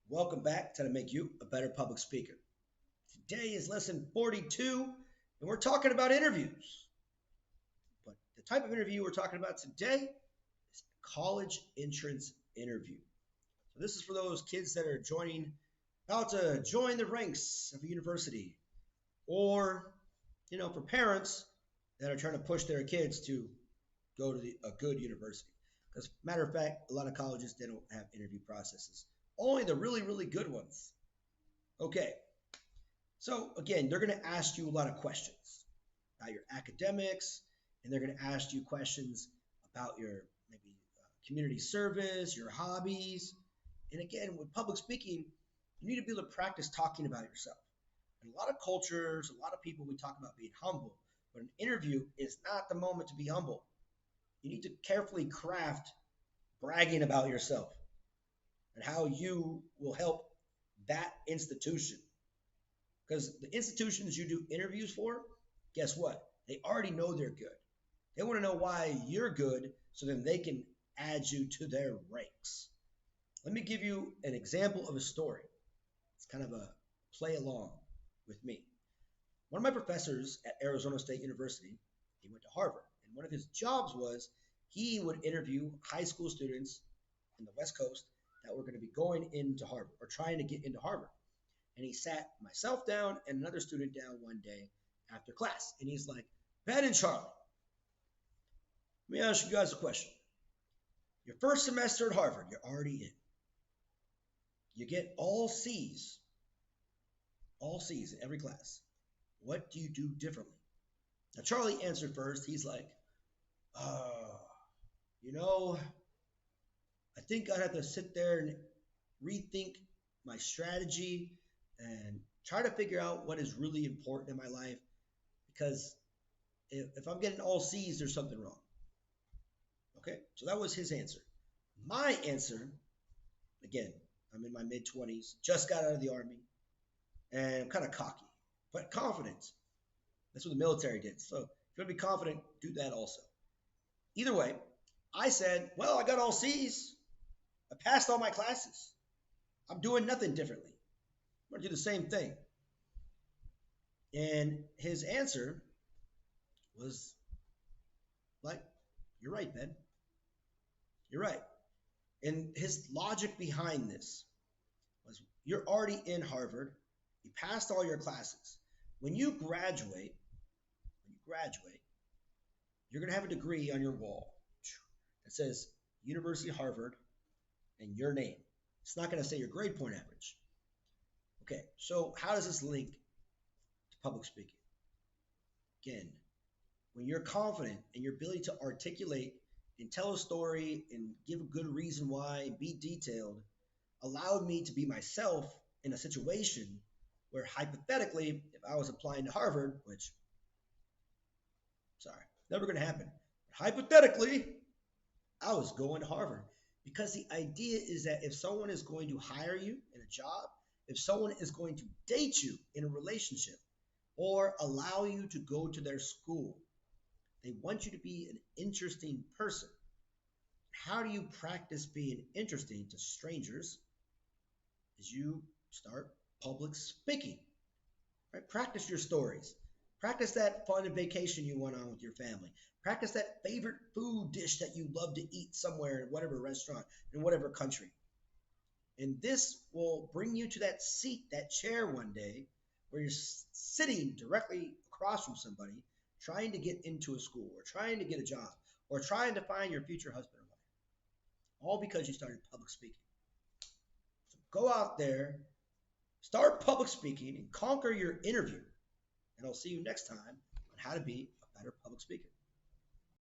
Welcome back to Make You a Better Public Speaker. Today is lesson 42, and we're talking about interviews. But the type of interview we're talking about today is college entrance interview. So this is for those kids that are about to join the ranks of a university, or for parents that are trying to push their kids to go to a good university. Because matter of fact, a lot of colleges they don't have interview processes. Only the really, really good ones. Okay, so again, they're going to ask you a lot of questions about your academics, and they're going to ask you questions about your maybe community service, your hobbies. And again, with public speaking, you need to be able to practice talking about yourself. In a lot of cultures, a lot of people, we talk about being humble, but an interview is not the moment to be humble. You need to carefully craft bragging about yourself and how you will help that institution. Because the institutions you do interviews for, guess what? They already know they're good. They want to know why you're good so then they can add you to their ranks. Let me give you an example of a story. It's kind of a play along with me. One of my professors at Arizona State University, he went to Harvard, and one of his jobs was he would interview high school students in the West Coast that were going to be going into Harvard or trying to get into Harvard. And he sat myself down and another student down one day after class. And he's like, Ben and Charlie, let me ask you guys a question. Your first semester at Harvard, you're already in. You get all C's in every class. What do you do differently? Now, Charlie answered first. He's like, uh, you know, I think I'd have to sit there and rethink my strategy and try to figure out what is really important in my life because if I'm getting all C's, there's something wrong. Okay, so that was his answer. My answer, again, I'm in my mid 20s, just got out of the army, and I'm kind of cocky, but confident. That's what the military did. So if you want to be confident, do that also. Either way, I said, well, I got all C's. I passed all my classes. I'm doing nothing differently. I'm going to do the same thing. And his answer was like, you're right, Ben. You're right. And his logic behind this was you're already in Harvard. You passed all your classes. When you graduate, you're going to have a degree on your wall that says University of Harvard and your name. It's not going to say your grade point average. Okay, so how does this link to public speaking? Again, when you're confident in your ability to articulate and tell a story and give a good reason why and be detailed, allowed me to be myself in a situation where hypothetically, if I was applying to Harvard, which, sorry, never going to happen, but hypothetically, I was going to Harvard because the idea is that if someone is going to hire you in a job, if someone is going to date you in a relationship or allow you to go to their school, they want you to be an interesting person. How do you practice being interesting to strangers? Is you start public speaking, right? Practice your stories. Practice that fun vacation you went on with your family. Practice that favorite food dish that you love to eat somewhere in whatever restaurant, in whatever country. And this will bring you to that seat, that chair one day where you're sitting directly across from somebody trying to get into a school or trying to get a job or trying to find your future husband or wife, all because you started public speaking. So go out there, start public speaking, and conquer your interview. And I'll see you next time on how to be a better public speaker.